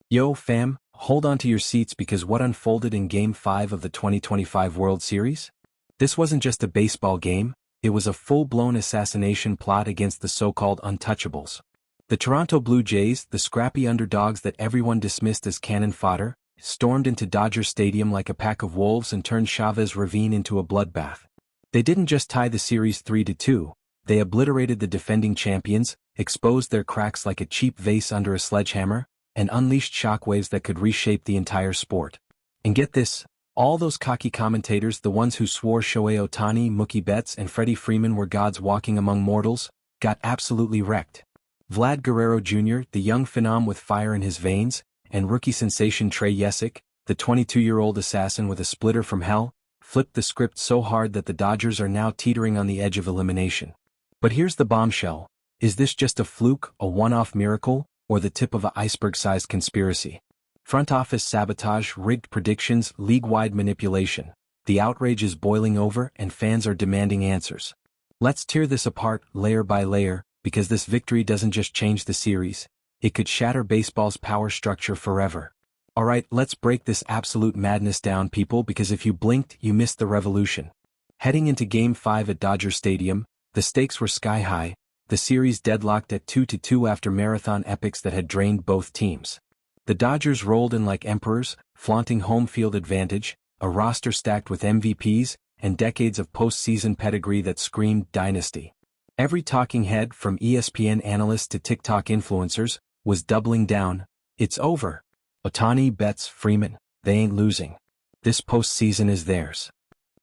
Yo, fam, hold on to your seats because what unfolded in Game 5 of the 2025 World Series? This wasn't just a baseball game, it was a full-blown assassination plot against the so-called untouchables. The Toronto Blue Jays, the scrappy underdogs that everyone dismissed as cannon fodder, stormed into Dodger Stadium like a pack of wolves and turned Chavez Ravine into a bloodbath. They didn't just tie the series 3-2, they obliterated the defending champions, exposed their cracks like a cheap vase under a sledgehammer, and unleashed shockwaves that could reshape the entire sport. And get this, all those cocky commentators, the ones who swore Shohei Ohtani, Mookie Betts, and Freddie Freeman were gods walking among mortals, got absolutely wrecked. Vlad Guerrero Jr., the young phenom with fire in his veins, and rookie sensation Trey Yesick, the 22-year-old assassin with a splitter from hell, flipped the script so hard that the Dodgers are now teetering on the edge of elimination. But here's the bombshell. Is this just a fluke, a one-off miracle, or the tip of an iceberg-sized conspiracy? Front office sabotage, rigged predictions, league-wide manipulation. The outrage is boiling over and fans are demanding answers. Let's tear this apart layer by layer, because this victory doesn't just change the series, it could shatter baseball's power structure forever. Alright, let's break this absolute madness down, people, because if you blinked, you missed the revolution. Heading into Game 5 at Dodger Stadium, the stakes were sky-high, the series deadlocked at 2-2 after marathon epics that had drained both teams. The Dodgers rolled in like emperors, flaunting home field advantage, a roster stacked with MVPs, and decades of postseason pedigree that screamed dynasty. Every talking head, from ESPN analysts to TikTok influencers, was doubling down. It's over. Ohtani, Betts, Freeman, they ain't losing. This postseason is theirs.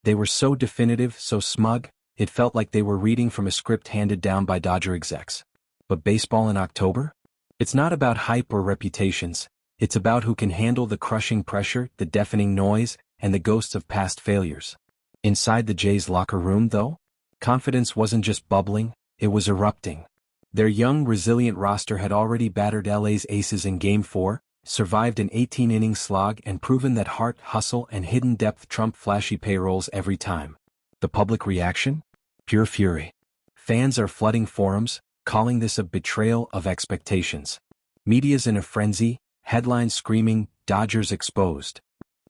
They were so definitive, so smug, it felt like they were reading from a script handed down by Dodger execs. But baseball in October? It's not about hype or reputations, it's about who can handle the crushing pressure, the deafening noise, and the ghosts of past failures. Inside the Jays' locker room, though, confidence wasn't just bubbling, it was erupting. Their young, resilient roster had already battered LA's aces in Game 4, survived an 18-inning slog, and proven that heart, hustle, and hidden depth trump flashy payrolls every time. The public reaction? Pure fury. Fans are flooding forums, calling this a betrayal of expectations. Media's in a frenzy, headlines screaming, Dodgers exposed.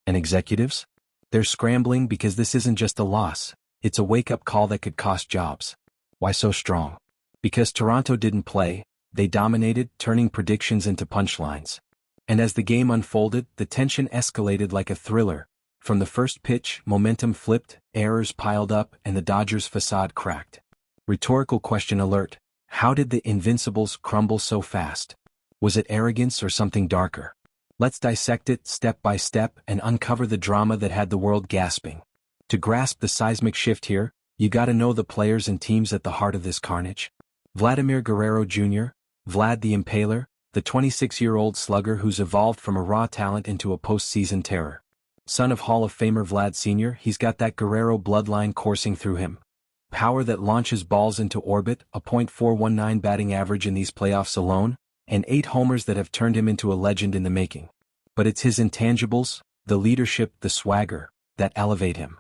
And executives? They're scrambling because this isn't just a loss, it's a wake-up call that could cost jobs. Why so strong? Because Toronto didn't play, they dominated, turning predictions into punchlines. And as the game unfolded, the tension escalated like a thriller. From the first pitch, momentum flipped, errors piled up, and the Dodgers' facade cracked. Rhetorical question alert. How did the Invincibles crumble so fast? Was it arrogance or something darker? Let's dissect it step by step and uncover the drama that had the world gasping. To grasp the seismic shift here, you gotta know the players and teams at the heart of this carnage. Vladimir Guerrero Jr., Vlad the Impaler, the 26-year-old slugger who's evolved from a raw talent into a postseason terror. Son of Hall of Famer Vlad Sr., he's got that Guerrero bloodline coursing through him. Power that launches balls into orbit, a .419 batting average in these playoffs alone, and 8 homers that have turned him into a legend in the making. But it's his intangibles, the leadership, the swagger, that elevate him.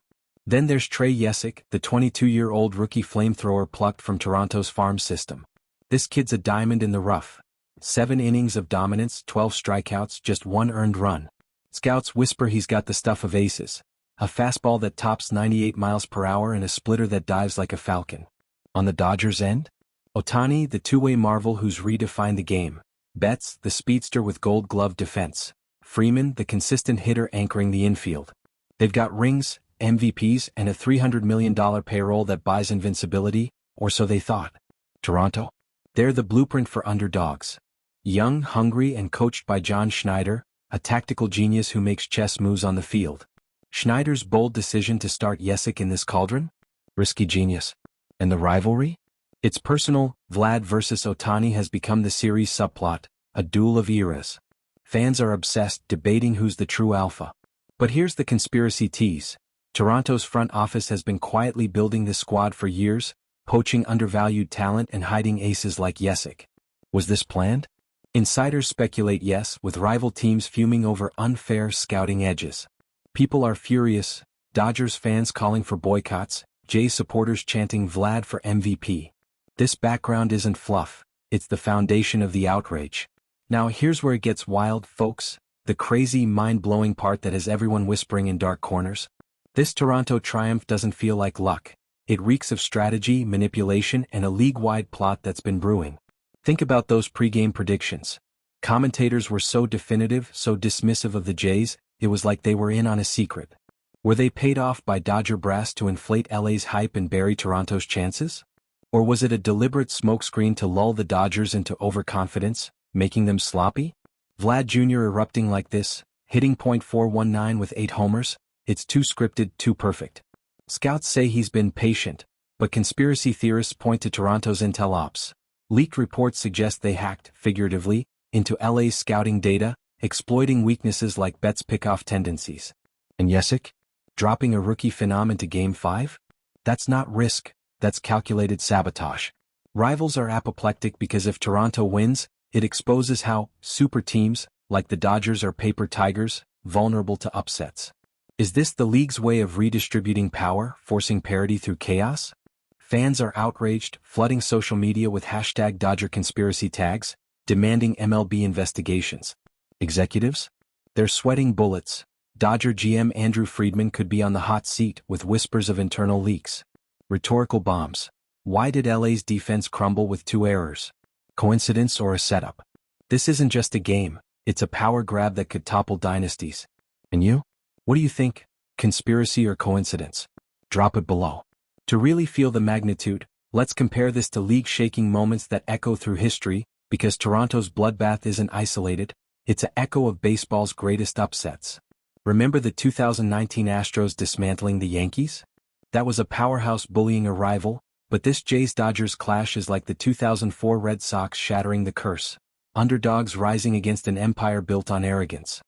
Then there's Trey Yesick, the 22-year-old rookie flamethrower plucked from Toronto's farm system. This kid's a diamond in the rough. 7 innings of dominance, 12 strikeouts, just 1 earned run. Scouts whisper he's got the stuff of aces. A fastball that tops 98 miles per hour and a splitter that dives like a falcon. On the Dodgers' end? Ohtani, the two-way marvel who's redefined the game. Betts, the speedster with gold-gloved defense. Freeman, the consistent hitter anchoring the infield. They've got rings, MVPs, and a $300 million payroll that buys invincibility, or so they thought. Toronto? They're the blueprint for underdogs. Young, hungry, and coached by John Schneider, a tactical genius who makes chess moves on the field. Schneider's bold decision to start Yesick in this cauldron? Risky genius. And the rivalry? It's personal. Vlad versus Ohtani has become the series subplot, a duel of eras. Fans are obsessed, debating who's the true alpha. But here's the conspiracy tease. Toronto's front office has been quietly building this squad for years, poaching undervalued talent and hiding aces like Yesick. Was this planned? Insiders speculate yes, with rival teams fuming over unfair scouting edges. People are furious, Dodgers fans calling for boycotts, Jays supporters chanting Vlad for MVP. This background isn't fluff, it's the foundation of the outrage. Now here's where it gets wild, folks, the crazy, mind-blowing part that has everyone whispering in dark corners. This Toronto triumph doesn't feel like luck. It reeks of strategy, manipulation, and a league-wide plot that's been brewing. Think about those pre-game predictions. Commentators were so definitive, so dismissive of the Jays, it was like they were in on a secret. Were they paid off by Dodger brass to inflate LA's hype and bury Toronto's chances? Or was it a deliberate smokescreen to lull the Dodgers into overconfidence, making them sloppy? Vlad Jr. erupting like this, hitting .419 with 8 homers, it's too scripted, too perfect. Scouts say he's been patient, but conspiracy theorists point to Toronto's intel ops. Leaked reports suggest they hacked, figuratively, into LA's scouting data, exploiting weaknesses like Betts' pickoff tendencies. And Yesick? Dropping a rookie phenom into Game 5? That's not risk, that's calculated sabotage. Rivals are apoplectic because if Toronto wins, it exposes how super teams, like the Dodgers, are paper tigers, vulnerable to upsets. Is this the league's way of redistributing power, forcing parity through chaos? Fans are outraged, flooding social media with hashtag Dodger conspiracy tags, demanding MLB investigations. Executives? They're sweating bullets. Dodger GM Andrew Friedman could be on the hot seat with whispers of internal leaks. Rhetorical bombs. Why did LA's defense crumble with 2 errors? Coincidence or a setup? This isn't just a game, it's a power grab that could topple dynasties. And you? What do you think? Conspiracy or coincidence? Drop it below. To really feel the magnitude, let's compare this to league-shaking moments that echo through history, because Toronto's bloodbath isn't isolated, it's an echo of baseball's greatest upsets. Remember the 2019 Astros dismantling the Yankees? That was a powerhouse bullying a rival, but this Jays-Dodgers clash is like the 2004 Red Sox shattering the curse. Underdogs rising against an empire built on arrogance.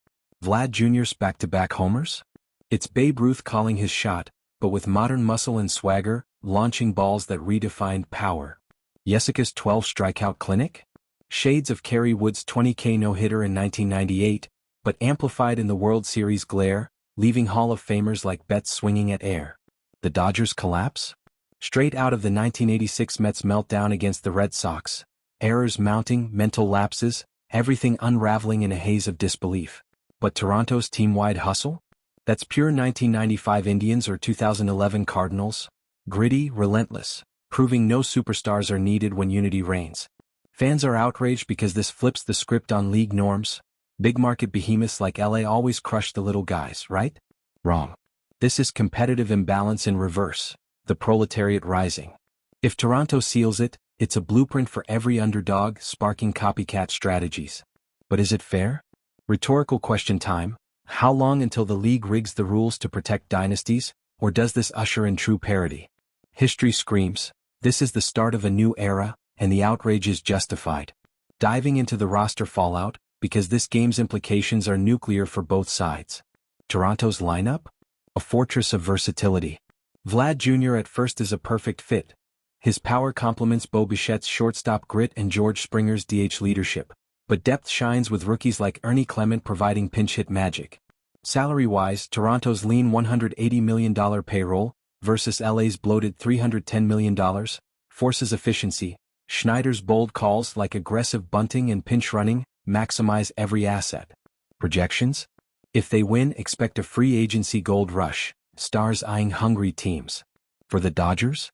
Vlad Jr.'s back-to-back homers? It's Babe Ruth calling his shot, but with modern muscle and swagger, launching balls that redefined power. Yesica's 12 strikeout clinic? Shades of Kerry Wood's 20K no-hitter in 1998, but amplified in the World Series glare, leaving Hall of Famers like Betts swinging at air. The Dodgers collapse? Straight out of the 1986 Mets meltdown against the Red Sox. Errors mounting, mental lapses, everything unraveling in a haze of disbelief. But Toronto's team-wide hustle? That's pure 1995 Indians or 2011 Cardinals. Gritty, relentless, proving no superstars are needed when unity reigns. Fans are outraged because this flips the script on league norms. Big-market behemoths like LA always crush the little guys, right? Wrong. This is competitive imbalance in reverse, the proletariat rising. If Toronto seals it, it's a blueprint for every underdog, sparking copycat strategies. But is it fair? Rhetorical question time. How long until the league rigs the rules to protect dynasties, or does this usher in true parity? History screams, this is the start of a new era, and the outrage is justified. Diving into the roster fallout, because this game's implications are nuclear for both sides. Toronto's lineup? A fortress of versatility. Vlad Jr. at first is a perfect fit. His power complements Bo Bichette's shortstop grit and George Springer's DH leadership. But depth shines with rookies like Ernie Clement providing pinch-hit magic. Salary-wise, Toronto's lean $180 million payroll versus LA's bloated $310 million forces efficiency. Schneider's bold calls like aggressive bunting and pinch running maximize every asset. Projections? If they win, expect a free agency gold rush, stars eyeing hungry teams. For the Dodgers?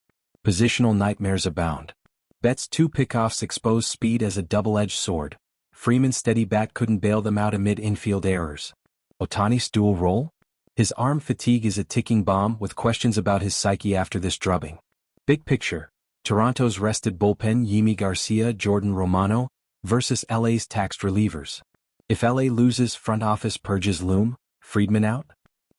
Positional nightmares abound. Betts' 2 pickoffs expose speed as a double-edged sword. Freeman's steady bat couldn't bail them out amid infield errors. Ohtani's dual role? His arm fatigue is a ticking bomb with questions about his psyche after this drubbing. Big picture, Toronto's rested bullpen Yimi Garcia, Jordan Romano, versus LA's taxed relievers. If LA loses, front office purges loom, Friedman out?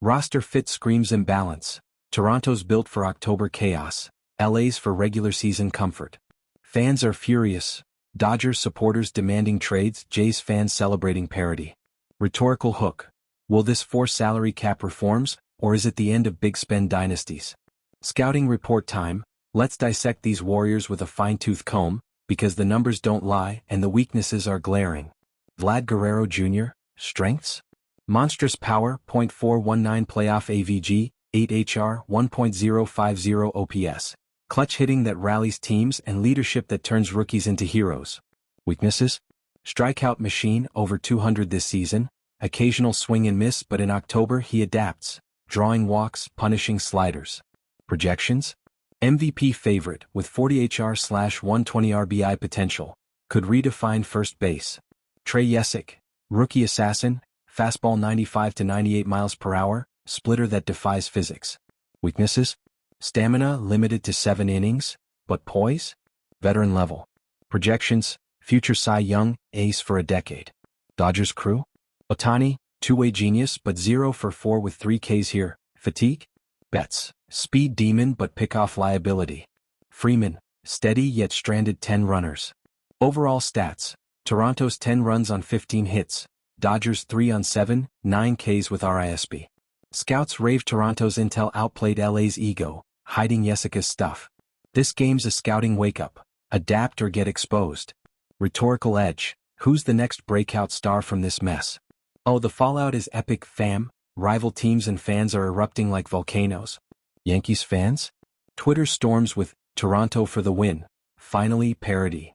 Roster fit screams imbalance. Toronto's built for October chaos, LA's for regular season comfort. Fans are furious. Dodgers supporters demanding trades, Jays fans celebrating parity. Rhetorical hook. Will this force salary cap reforms, or is it the end of big spend dynasties? Scouting report time. Let's dissect these warriors with a fine-tooth comb, because the numbers don't lie and the weaknesses are glaring. Vlad Guerrero Jr., strengths? Monstrous power, .419 playoff AVG, 8 HR, 1.050 OPS. Clutch hitting that rallies teams and leadership that turns rookies into heroes. Weaknesses? Strikeout machine, over 200 this season, occasional swing and miss, but in October he adapts, drawing walks, punishing sliders. Projections? MVP favorite with 40 HR/120 RBI potential, could redefine first base. Trey Yesick, rookie assassin, fastball 95 to 98 miles per hour, splitter that defies physics. Weaknesses? Stamina limited to 7 innings, but poise? Veteran level. Projections? Future Cy Young, ace for a decade. Dodgers crew? Ohtani, two-way genius but 0 for 4 with 3 Ks here. Fatigue? Betts, speed demon but pick-off liability. Freeman, steady yet stranded 10 runners. Overall stats: Toronto's 10 runs on 15 hits, Dodgers 3 on 7, 9 Ks with RISP. Scouts rave Toronto's intel outplayed LA's ego, hiding Yesica's stuff. This game's a scouting wake-up. Adapt or get exposed. Rhetorical edge: who's the next breakout star from this mess? Oh, the fallout is epic, fam. Rival teams and fans are erupting like volcanoes. Yankees fans? Twitter storms with "Toronto for the win." Finally, parody.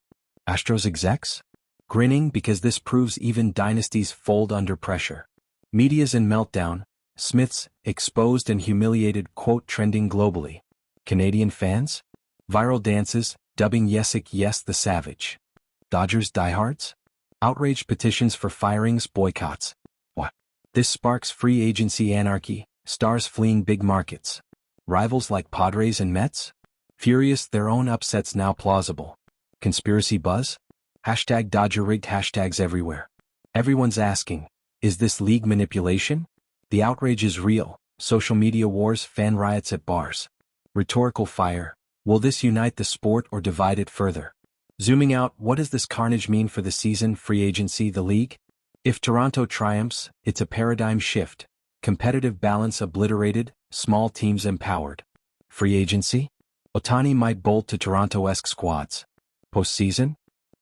Astros execs? Grinning because this proves even dynasties fold under pressure. Media's in meltdown. Smiths, exposed and humiliated, quote trending globally. Canadian fans? Viral dances, dubbing Yesick Yes the Savage. Dodgers diehards? Outraged petitions for firings, boycotts. What? This sparks free agency anarchy, stars fleeing big markets. Rivals like Padres and Mets? Furious, their own upsets now plausible. Conspiracy buzz? Hashtag Dodger rigged hashtags everywhere. Everyone's asking, is this league manipulation? The outrage is real. Social media wars, fan riots at bars. Rhetorical fire: will this unite the sport or divide it further? Zooming out, what does this carnage mean for the season, free agency, the league? If Toronto triumphs, it's a paradigm shift. Competitive balance obliterated, small teams empowered. Free agency? Ohtani might bolt to Toronto-esque squads. Postseason?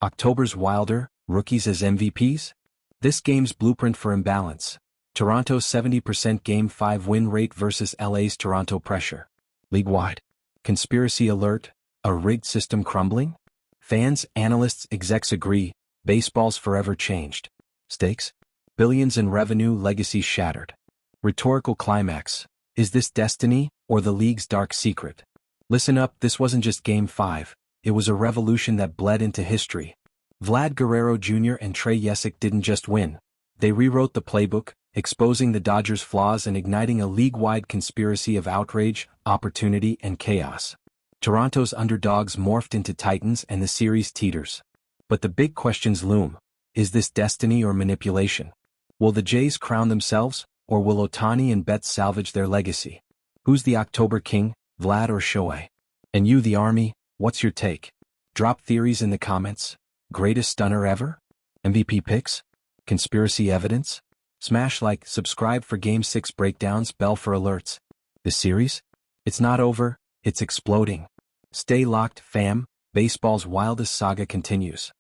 October's wilder, rookies as MVPs? This game's blueprint for imbalance. Toronto's 70% Game 5 win rate versus LA's Toronto pressure. League-wide. Conspiracy alert: a rigged system crumbling? Fans, analysts, execs agree, baseball's forever changed. Stakes? Billions in revenue, legacy shattered. Rhetorical climax: is this destiny, or the league's dark secret? Listen up, this wasn't just Game 5, it was a revolution that bled into history. Vlad Guerrero Jr. and Trey Yesick didn't just win. They rewrote the playbook, exposing the Dodgers' flaws and igniting a league-wide conspiracy of outrage, opportunity, and chaos. Toronto's underdogs morphed into titans and the series teeters. But the big questions loom. Is this destiny or manipulation? Will the Jays crown themselves, or will Ohtani and Betts salvage their legacy? Who's the October king, Vlad or Shohei? And you, the Army, what's your take? Drop theories in the comments. Greatest stunner ever? MVP picks? Conspiracy evidence? Smash like, subscribe for Game 6 breakdowns, bell for alerts. This series? It's not over, it's exploding. Stay locked, fam. Baseball's wildest saga continues.